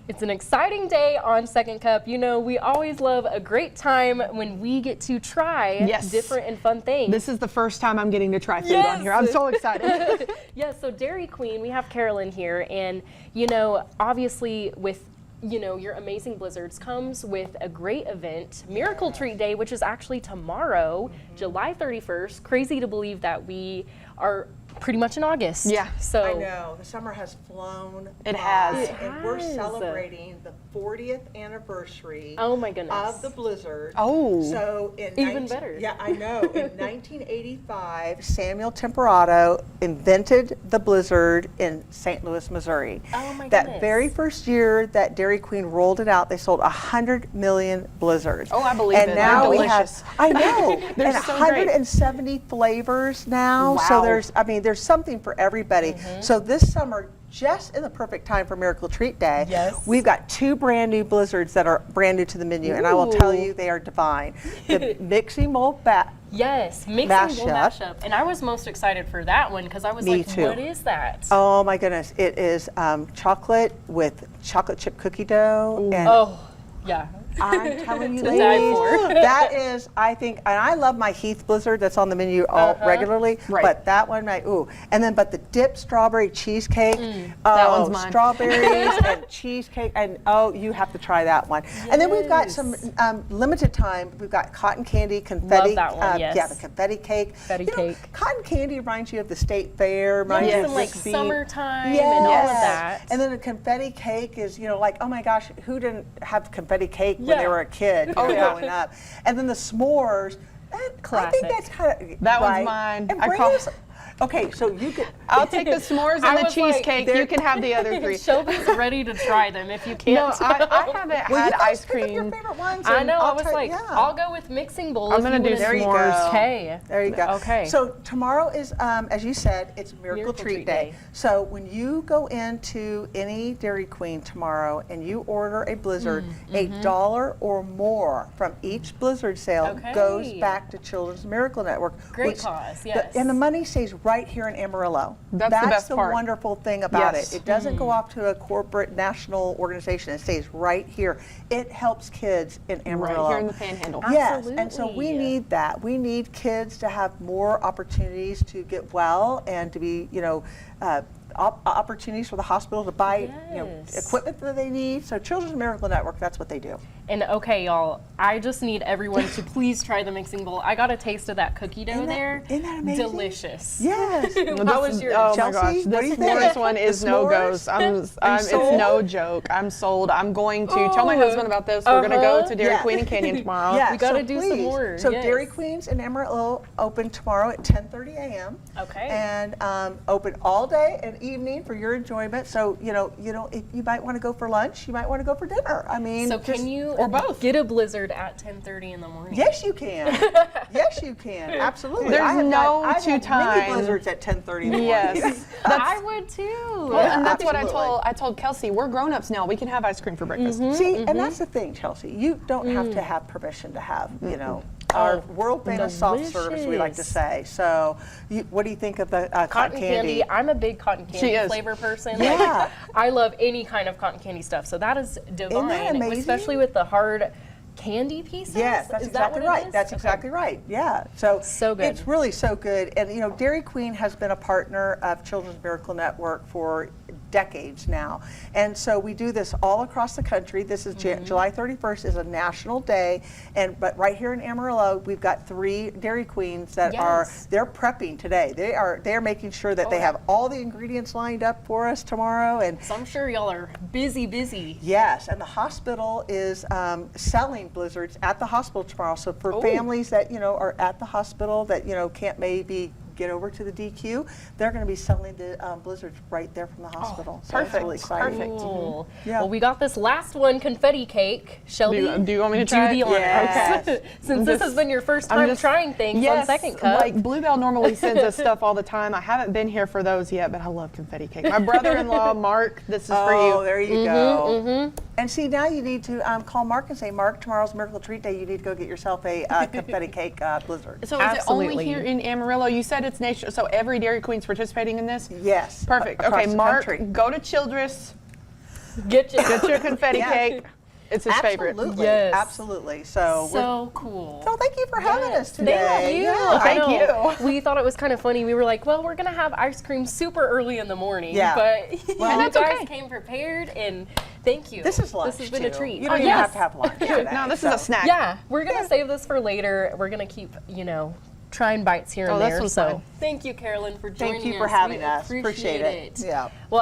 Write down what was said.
It's an exciting day on Second Cup. You know, we always love a great time when we get to try different and fun things. This is the first time I'm getting to try food on here. I'm so excited. Yes, so Dairy Queen, we have Carolyn here, and you know, obviously with your amazing blizzards comes with a great event, Miracle Treat Day, which is actually tomorrow, July 31st. Crazy to believe that we are pretty much in August. Yeah. So I know, the summer has flown. It by, has. And we're celebrating the 40th anniversary Oh my goodness. of the blizzard. Oh. So in Even better. Yeah, I know. In 1985, Samuel Temperado invented the blizzard in St. Louis, Missouri. Oh my That goodness. very first year that Dairy Queen rolled it out, they sold 100 million blizzards. Oh, I believe and it. now They're we delicious. have, I know, They're and so great. 170 flavors now. So Wow. there's something for everybody. So this summer, just in the perfect time for Miracle Treat Day, we've got 2 brand new blizzards that are brand new to the menu, and I will tell you they are divine. The Mixing Bowl Yes, mixing bowl mashup. And I was most excited for that one because I was Me like, too. what is that? Oh my goodness, it is chocolate with chocolate chip cookie dough. And Oh, yeah. I'm telling you, To die ladies, for. that is, I think, and I love my Heath Blizzard that's on the menu regularly, Right. but that one, but the dipped strawberry cheesecake, That one's mine. strawberries and cheesecake, and you have to try that one. And then we've got some limited time, we've got cotton candy, confetti. Love that one, yes. Yeah, the confetti cake. Confetti You know, cake. cotton candy reminds you of the state fair, reminds you Yes, of and like Bixby. summertime and all of Yes. that. And then the confetti cake is, like, oh my gosh, who didn't have confetti cake when they were a kid growing up? And then the s'mores, I Classic. think that's kind of That one's right. mine. And I bring call- us, okay, so you could. I'll take the s'mores I and the was like, cheesecake. You can have the other 3. Shelby's ready to try them if you can't. No, I haven't Well, had you guys ice pick up your cream. favorite ones. I and know. I I'll was try- like, yeah. I'll go with mixing bowl. I'm if gonna you do wouldn't- There you s'mores. go. Okay. There you go. Okay. So tomorrow is, as you said, it's Miracle Treat Day. Day. So when you go into any Dairy Queen tomorrow and you order a blizzard, $1 or more from each blizzard sale goes Okay. back to Children's Miracle Network. Great cause, yes. And the money stays right here in Amarillo. That's the best part. Wonderful thing about Yes. it. It doesn't go off to a corporate national organization. It stays right here. It helps kids in Amarillo. Right here in the Panhandle. Yes, and so we Absolutely. need that. We need kids to have more opportunities to get well and to be, opportunities for the hospital to buy, Yes. equipment that they need. So Children's Miracle Network, that's what they do. And okay, y'all, I just need everyone to please try the mixing bowl. I got a taste of that cookie dough there. Isn't that amazing? Delicious. Yes. How was yours? Oh my Chelsea, gosh, what do this you think? s'mores one is The no s'mores? goes. It's sold? no joke. I'm sold. I'm going to tell my husband about this. We're going to go to Dairy Yeah. Queen and Canyon tomorrow. Yeah, We gotta so do some please. more, So yes. Dairy Queen's in Amarillo open tomorrow at 10:30 a.m. Okay. And open all day and evening for your enjoyment. So if you might want to go for lunch, you might want to go for dinner. I mean, So just- can you or both. get a blizzard at 10:30 in the morning? Yes, you can. Yes, you can. Absolutely. There's I have no I've had time. many blizzards at 10:30 in the morning. Yes. I would too. Well, and that's what absolutely. I told Kelsey. We're grown-ups now. We can have ice cream for breakfast. See, and that's the thing, Chelsea. You don't have to have permission to have, our world famous soft service, we like to delicious. say. So, what do you think of the Cotton candy. I'm a big cotton She candy is. flavor person. Yeah. Like, I love any kind of cotton candy stuff. So that is divine, amazing? especially with the hard candy pieces. Yes, that's Is that exactly what it right. is? That's Okay. exactly right. Yeah. So So good. It's really so good. And Dairy Queen has been a partner of Children's Miracle Network for decades now. And so we do this all across the country. This is July 31st is a national day, but right here in Amarillo, we've got 3 Dairy Queens that Yes. they're prepping today. They are making sure that they have all the ingredients lined up for us tomorrow. And So I'm sure y'all are busy. yes, and the hospital is selling blizzards at the hospital tomorrow. So for families that are at the hospital that can't maybe get over to the DQ, they're going to be selling the blizzards right there from the hospital. So it's really exciting. Perfect. Cool. Yeah. Well, we got this last one, confetti cake. Shelby, Do you want me to try do it? the honors. Yes. Since this has been your first time trying things on Second Cup. Like Bluebell normally sends us stuff all the time. I haven't been here for those yet, but I love confetti cake. My brother-in-law, Mark, this is for you. Oh, there you go. And see, now you need to call Mark and say, Mark, tomorrow's Miracle Treat Day. You need to go get yourself a confetti cake blizzard. So is it only Absolutely. here in Amarillo? You said it's nation, so every Dairy Queen's participating in this? Yes. Perfect. Across Okay, the Mark, country. go to Childress. Get you. Get your confetti Yes. cake. It's his favorite. Absolutely, Yes. absolutely. So, So cool. so thank you for having us today. Thank you. Yeah. I Thank know. you. We thought it was kind of funny. We were like, well, we're going to have ice cream super early in the morning. Yeah. But Well, you that's guys okay. came prepared, and thank you. This is lunch. This has been a too. treat. You don't Oh, even yes. have to have lunch today. No, this is a snack. Yeah, we're going to save this for later. We're going to keep, trying bites here and Oh, this there. one's So fine. thank you, Carolyn, for joining us. Thank you for having We us. Appreciate it. Yeah. Well,